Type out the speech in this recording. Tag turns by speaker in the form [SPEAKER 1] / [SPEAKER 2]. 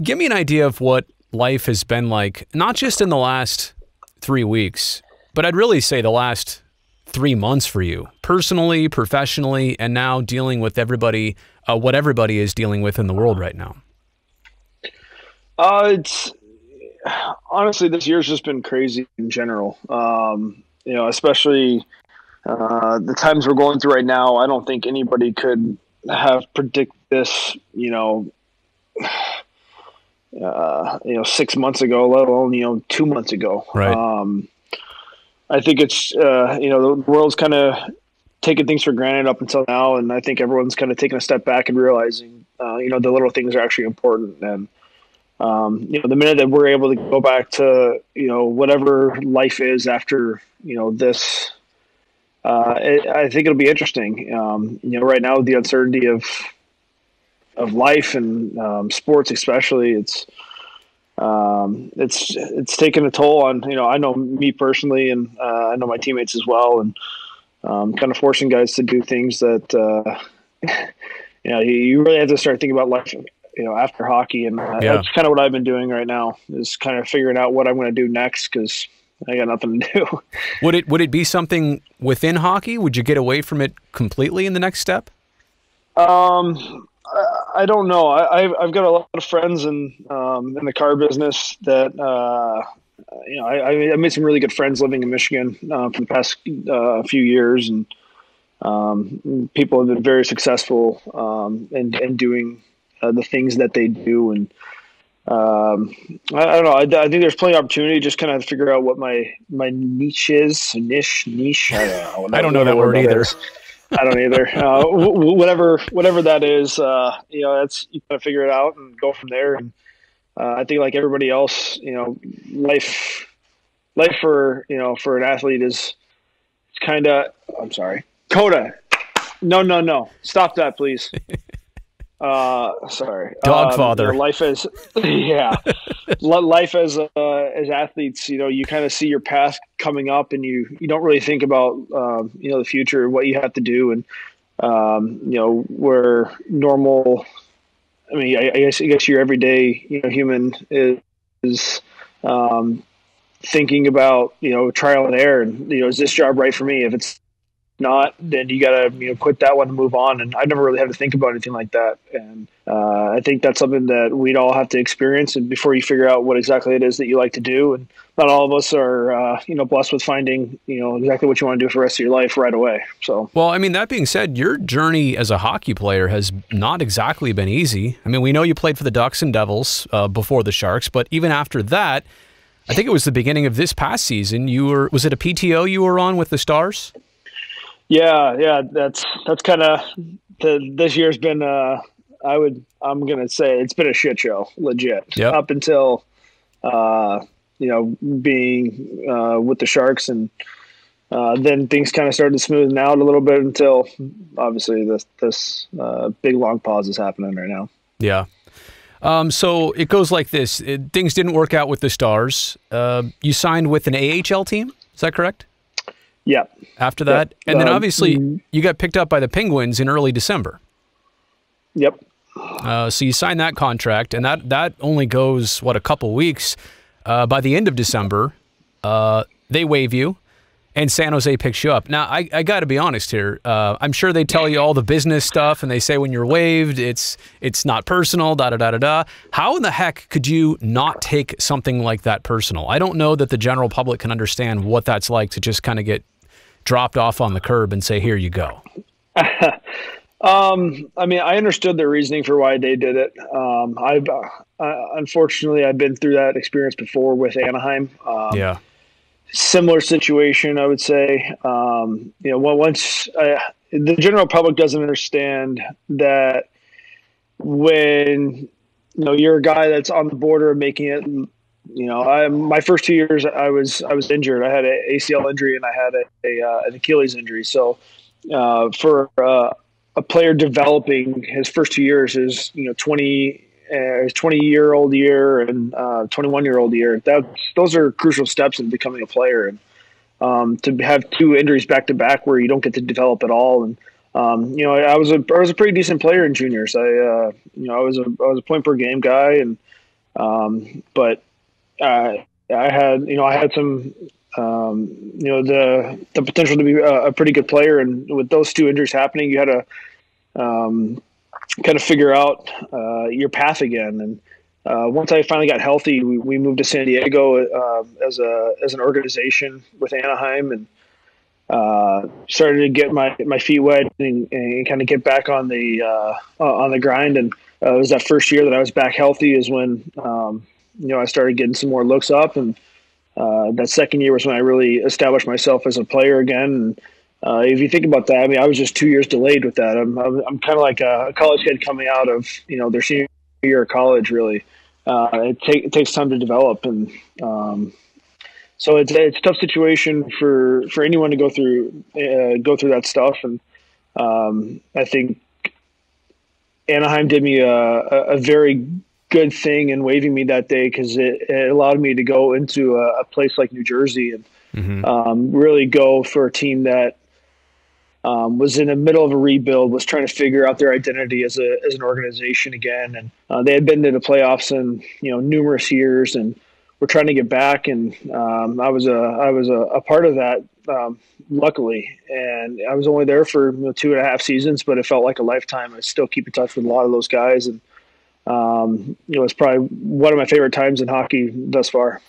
[SPEAKER 1] give me an idea of what life has been like, not just in the last 3 weeks, but I'd really say the last 3 months for you, personally, professionally, and now dealing with everybody, what everybody is dealing with in the world right now.
[SPEAKER 2] It's honestly, this year's just been crazy in general. Especially the times we're going through right now. I don't think anybody could have predicted this, 6 months ago, let alone, 2 months ago.
[SPEAKER 1] Right.
[SPEAKER 2] I think it's, the world's kind of taking things for granted up until now. And I think everyone's kind of taking a step back and realizing, the little things are actually important. And, the minute that we're able to go back to, whatever life is after, this, I think it'll be interesting. Right now, the uncertainty of life and sports, especially, it's taken a toll on, I know me personally, and I know my teammates as well, and kind of forcing guys to do things that, you really have to start thinking about life, after hockey. And that's kind of what I've been doing right now, is kind of figuring out what I'm going to do next, because I got nothing to do.
[SPEAKER 1] Would it be something within hockey? Would you get away from it completely in the next step?
[SPEAKER 2] I don't know. I've got a lot of friends in the car business that, I made some really good friends living in Michigan for the past few years, and people have been very successful in doing the things that they do. And I don't know. I think there's plenty of opportunity. Just kind of figure out what my niche is. Niche.
[SPEAKER 1] I don't know that word either.
[SPEAKER 2] I don't either. Whatever that is, that's, you gotta figure it out and go from there. And I think, like everybody else, life for an athlete is kind of. I'm sorry, Coda. No, stop that, please. Sorry.
[SPEAKER 1] Dogfather.
[SPEAKER 2] Life is, life as athletes, you kind of see your past coming up, and you don't really think about, the future, what you have to do. And, where normal, I guess your everyday, human is thinking about, trial and error, and, is this job right for me? If it's not, then you gotta quit that one and move on. And I've never really had to think about anything like that. And I think that's something that we'd all have to experience, and before you figure out what exactly it is that you like to do. And not all of us are blessed with finding exactly what you want to do for the rest of your life right away. So, well,
[SPEAKER 1] that being said, your journey as a hockey player has not exactly been easy. We know you played for the Ducks and Devils before the Sharks, but even after that, I think it was the beginning of this past season, was it a PTO you were on with the Stars?
[SPEAKER 2] Yeah, that's kind of this year's been. I'm gonna say it's been a shit show, legit.
[SPEAKER 1] Yep.
[SPEAKER 2] Up until, being with the Sharks, and then things kind of started to smoothen out a little bit until obviously this big long pause is happening right now.
[SPEAKER 1] Yeah. So it goes like this: things didn't work out with the Stars. You signed with an AHL team. Is that correct?
[SPEAKER 2] Yeah.
[SPEAKER 1] After that, and then obviously you got picked up by the Penguins in early December.
[SPEAKER 2] Yep.
[SPEAKER 1] So you signed that contract, and that only goes a couple weeks. By the end of December, they waive you, and San Jose picks you up. Now I got to be honest here. I'm sure they tell you all the business stuff, and they say when you're waived, it's not personal. Da da da da da. How in the heck could you not take something like that personal? I don't know that the general public can understand what that's like to just kind of get dropped off on the curb and say, here you go.
[SPEAKER 2] I understood their reasoning for why they did it. Unfortunately, I've been through that experience before with Anaheim. Similar situation, I would say. Once the general public doesn't understand that when you're a guy that's on the border of making it. My first 2 years, I was injured. I had an ACL injury, and I had an Achilles injury. So, for a player developing his first 2 years is 20-year-old year and 21-year-old year. Those are crucial steps in becoming a player. And to have two injuries back to back where you don't get to develop at all. And I was a pretty decent player in juniors. I was a point per game guy, and But I had some, the potential to be a pretty good player. And with those two injuries happening, you had to kind of figure out your path again. And once I finally got healthy, we moved to San Diego as an organization with Anaheim, and started to get my feet wet and kind of get back on the grind. And it was that first year that I was back healthy is when I started getting some more looks up, and that second year was when I really established myself as a player again. And if you think about that, I mean, I was just 2 years delayed with that. I'm kind of like a college kid coming out of their senior year of college. Really, it takes time to develop, and so it's a tough situation for anyone to go through that stuff. And I think Anaheim did me a very good thing in waiving me that day, because it allowed me to go into a place like New Jersey and really go for a team that was in the middle of a rebuild, was trying to figure out their identity as an organization again. And they had been to the playoffs in numerous years, and were trying to get back. And I was a part of that, luckily. And I was only there for 2.5 seasons, but it felt like a lifetime. I still keep in touch with a lot of those guys, and it's probably one of my favorite times in hockey thus far.